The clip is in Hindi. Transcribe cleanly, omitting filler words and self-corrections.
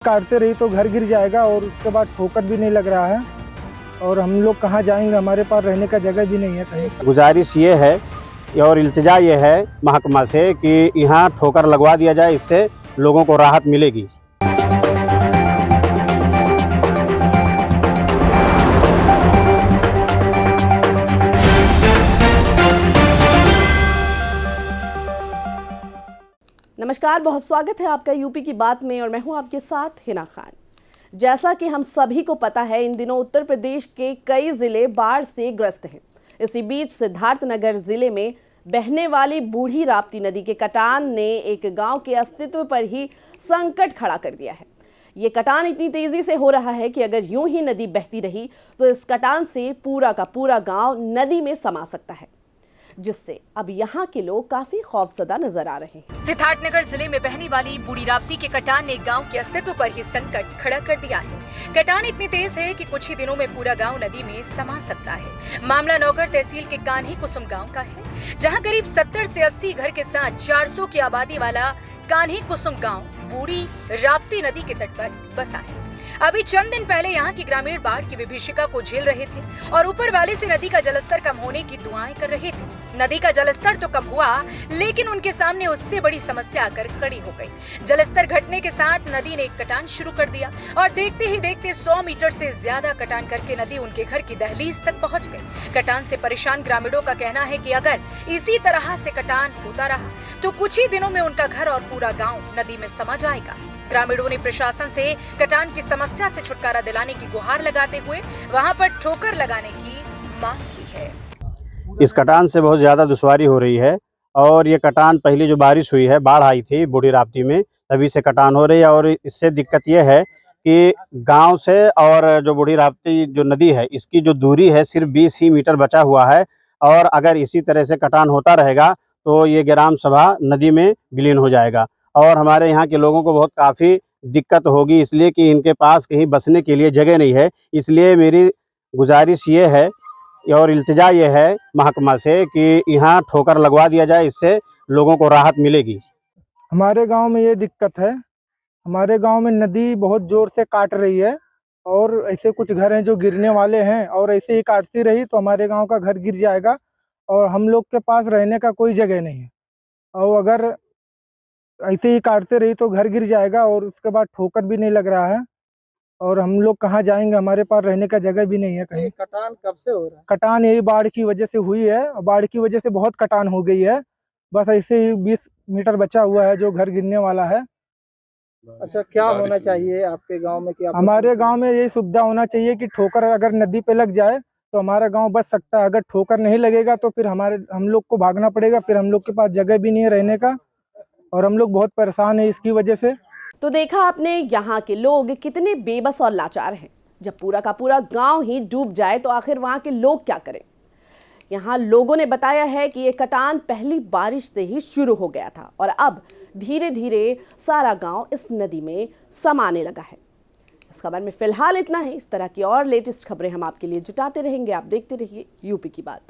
काटते रही तो घर गिर जाएगा और उसके बाद ठोकर भी नहीं लग रहा है और हम लोग कहाँ जाएंगे, हमारे पास रहने का जगह भी नहीं है कहीं। गुजारिश ये है और इल्तिजा ये है महकमा से कि यहाँ ठोकर लगवा दिया जाए, इससे लोगों को राहत मिलेगी। नमस्कार, बहुत स्वागत है आपका यूपी की बात में और मैं हूं आपके साथ हिना खान। जैसा कि हम सभी को पता है, इन दिनों उत्तर प्रदेश के कई जिले बाढ़ से ग्रस्त हैं। इसी बीच सिद्धार्थनगर जिले में बहने वाली बूढ़ी राप्ती नदी के कटान ने एक गांव के अस्तित्व पर ही संकट खड़ा कर दिया है। ये कटान इतनी तेजी से हो रहा है कि अगर यूं ही नदी बहती रही तो इस कटान से पूरा का पूरा गांव नदी में समा सकता है, जिससे अब यहाँ के लोग काफी खौफजदा नजर आ रहे हैं। सिद्धार्थनगर जिले में बहने वाली बूढ़ी राप्ती के कटान ने गांव के अस्तित्व पर ही संकट खड़ा कर दिया है। कटान इतनी तेज है कि कुछ ही दिनों में पूरा गांव नदी में समा सकता है। मामला नौगढ़ तहसील के कान्ही कुसुम गांव का है, जहां करीब 70 से 80 घर के साथ 400 की आबादी वाला कान्ही कुसुम गांव बूढ़ी राप्ती नदी के तट पर बसा है। अभी चंद दिन पहले यहाँ की ग्रामीण बाढ़ की विभीषिका को झेल रहे थे और ऊपर वाले से नदी का जलस्तर कम होने की दुआएं कर रहे थे। नदी का जलस्तर तो कम हुआ, लेकिन उनके सामने उससे बड़ी समस्या आकर खड़ी हो गई। जलस्तर घटने के साथ नदी ने एक कटान शुरू कर दिया और देखते ही देखते 100 मीटर से ज्यादा कटान करके नदी उनके घर की दहलीज तक पहुँच गई। कटान से परेशान ग्रामीणों का कहना है कि अगर इसी तरह से कटान होता रहा तो कुछ ही दिनों में उनका घर और पूरा गाँव नदी में समा जाएगा। ग्रामीणों ने प्रशासन से कटान की समस्या से छुटकारा दिलाने की गुहार लगाते हुए वहां पर ठोकर लगाने की मांग की है। इस कटान से बहुत ज़्यादा दुश्वारी हो रही है और ये कटान पहली जो बारिश हुई है, बाढ़ आई थी बूढ़ी राप्ती में, तभी से कटान हो रही है। और इससे दिक्कत ये है कि गांव से और जो बूढ़ी राप्ती जो नदी है, इसकी जो दूरी है सिर्फ 20 ही मीटर बचा हुआ है। और अगर इसी तरह से कटान होता रहेगा तो ये ग्राम सभा नदी में विलीन हो जाएगा और हमारे यहाँ के लोगों को बहुत काफ़ी दिक्कत होगी, इसलिए कि इनके पास कहीं बसने के लिए जगह नहीं है। इसलिए मेरी गुजारिश ये है और इल्तिजा ये है महकमा से कि यहाँ ठोकर लगवा दिया जाए, इससे लोगों को राहत मिलेगी। हमारे गांव में ये दिक्कत है, हमारे गांव में नदी बहुत जोर से काट रही है और ऐसे कुछ घर हैं जो गिरने वाले हैं और ऐसे ही काटती रही तो हमारे गांव का घर गिर जाएगा और हम लोग के पास रहने का कोई जगह नहीं है। और अगर ऐसे ही काटते रही तो घर गिर जाएगा और उसके बाद ठोकर भी नहीं लग रहा है और हम लोग कहाँ जाएंगे, हमारे पास रहने का जगह भी नहीं है कहीं। कटान कब से हो रहा है? कटान यही बाढ़ की वजह से हुई है, बाढ़ की वजह से बहुत कटान हो गई है। बस ऐसे ही 20 मीटर बचा हुआ है जो घर गिरने वाला है। अच्छा, क्या होना चाहिए आपके गांव में? कि हमारे गांव में यही सुविधा होना चाहिए कि ठोकर अगर नदी पे लग जाए तो हमारा गांव बच सकता है। अगर ठोकर नहीं लगेगा तो फिर हम लोग को भागना पड़ेगा, फिर हम लोग के पास जगह भी नहीं है रहने का और हम लोग बहुत परेशान है इसकी वजह से। तो देखा आपने यहाँ के लोग कितने बेबस और लाचार हैं। जब पूरा का पूरा गांव ही डूब जाए तो आखिर वहाँ के लोग क्या करें। यहाँ लोगों ने बताया है कि ये कटान पहली बारिश से ही शुरू हो गया था और अब धीरे धीरे सारा गांव इस नदी में समाने लगा है। इस खबर में फिलहाल इतना है। इस तरह की और लेटेस्ट खबरें हम आपके लिए जुटाते रहेंगे। आप देखते रहिए यूपी की बात।